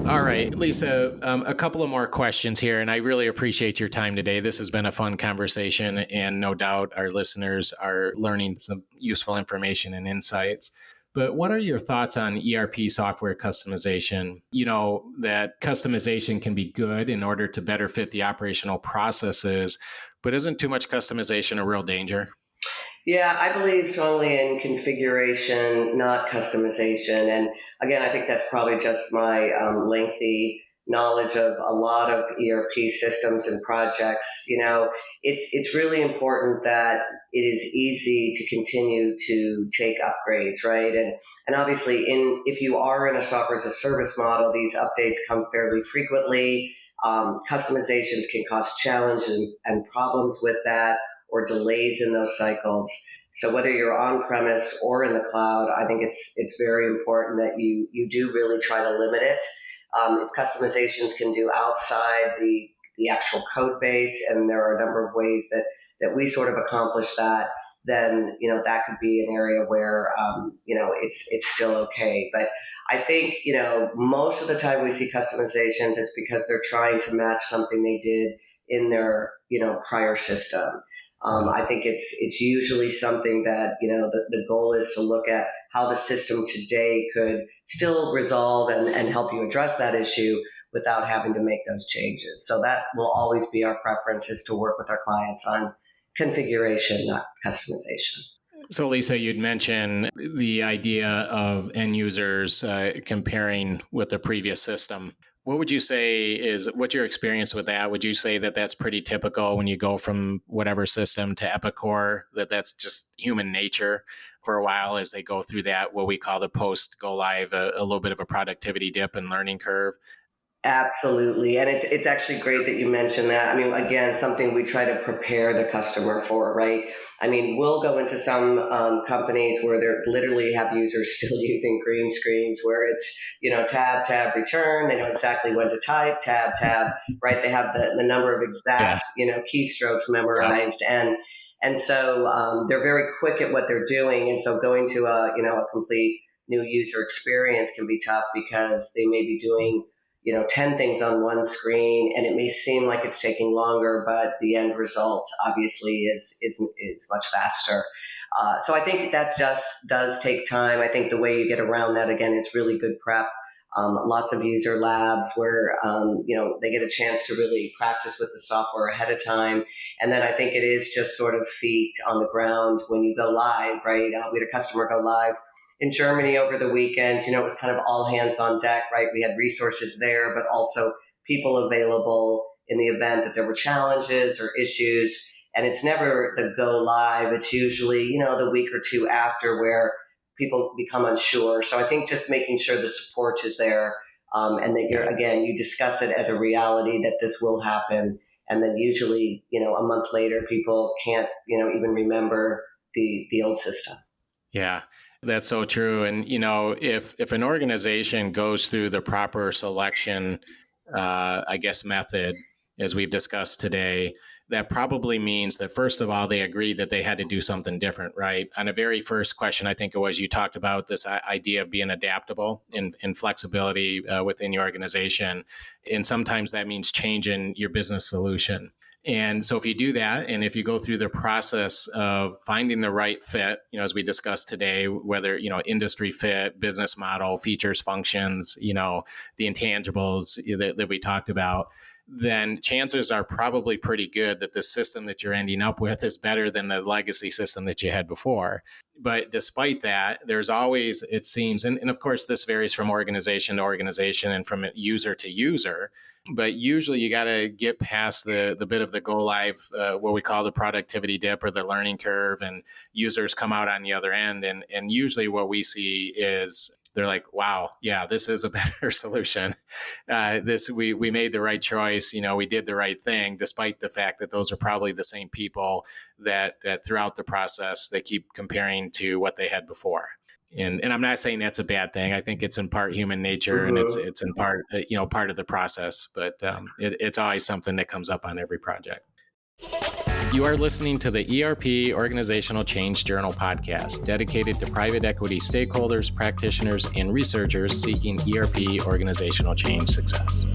All right, Lisa, a couple of more questions here, and I really appreciate your time today. This has been a fun conversation, and no doubt our listeners are learning some useful information and insights. But what are your thoughts on ERP software customization? You know, that customization can be good in order to better fit the operational processes, but isn't too much customization a real danger? Yeah, I believe strongly in configuration, not customization. And again, I think that's probably just my lengthy knowledge of a lot of ERP systems and projects. It's really important that it is easy to continue to take upgrades, right? And obviously, in if you are in a software as a service model, these updates come fairly frequently. Customizations can cause challenges and problems with that or delays in those cycles. So whether you're on premise or in the cloud, I think it's very important that you do really try to limit it. If customizations can do outside the actual code base, and there are a number of ways that we sort of accomplish that, then that could be an area where it's still okay. But I think most of the time we see customizations, it's because they're trying to match something they did in their prior system. Right. I think it's usually something that the goal is to look at how the system today could still resolve and help you address that issue without having to make those changes. So that will always be our preference, is to work with our clients on configuration, not customization. So, Lisa, you'd mentioned the idea of end users comparing with the previous system. What would you say is what's your experience with that? Would you say that that's pretty typical when you go from whatever system to Epicor, that that's just human nature for a while as they go through that, what we call the post go live, a little bit of a productivity dip and learning curve? Absolutely. And it's actually great that you mentioned that. I mean, again, something we try to prepare the customer for, right? I mean, we'll go into some companies where they literally have users still using green screens where it's, tab, tab, return. They know exactly when to type, tab, tab, right? They have the number of Yeah. exact, keystrokes Yeah. memorized. And so they're very quick at what they're doing. And so going to a complete new user experience can be tough because they may be doing 10 things on one screen, and it may seem like it's taking longer, but the end result obviously is much faster. So I think that just does take time. I think the way you get around that, again, is really good prep. Lots of user labs where they get a chance to really practice with the software ahead of time, and then I think it is just sort of feet on the ground when you go live, right? We had a customer go live in Germany over the weekend. It was kind of all hands on deck, right? We had resources there, but also people available in the event that there were challenges or issues. And it's never the go live. It's usually, the week or two after where people become unsure. So I think just making sure the support is there, and that Yeah. you discuss it as a reality that this will happen. And then usually, a month later, people can't, even remember the old system. Yeah, that's so true. And if an organization goes through the proper selection, I guess method, as we've discussed today, that probably means that first of all they agreed that they had to do something different, right? On a very first question, I think it was you talked about this idea of being adaptable and flexibility within your organization, and sometimes that means changing your business solution. And so if you do that, and if you go through the process of finding the right fit, as we discussed today, whether, industry fit, business model, features, functions, the intangibles that we talked about, then chances are probably pretty good that the system that you're ending up with is better than the legacy system that you had before. But despite that, there's always, it seems, and of course, this varies from organization to organization and from user to user, but usually you got to get past the bit of the go live, what we call the productivity dip or the learning curve, and users come out on the other end. And usually what we see is they're like, wow, yeah, this is a better solution. This we made the right choice. We did the right thing, despite the fact that those are probably the same people that throughout the process they keep comparing to what they had before. And I'm not saying that's a bad thing. I think it's in part human nature, and it's Mhm. it's in part part of the process. But it's always something that comes up on every project. You are listening to the ERP Organizational Change Journal podcast, dedicated to private equity stakeholders, practitioners, and researchers seeking ERP organizational change success.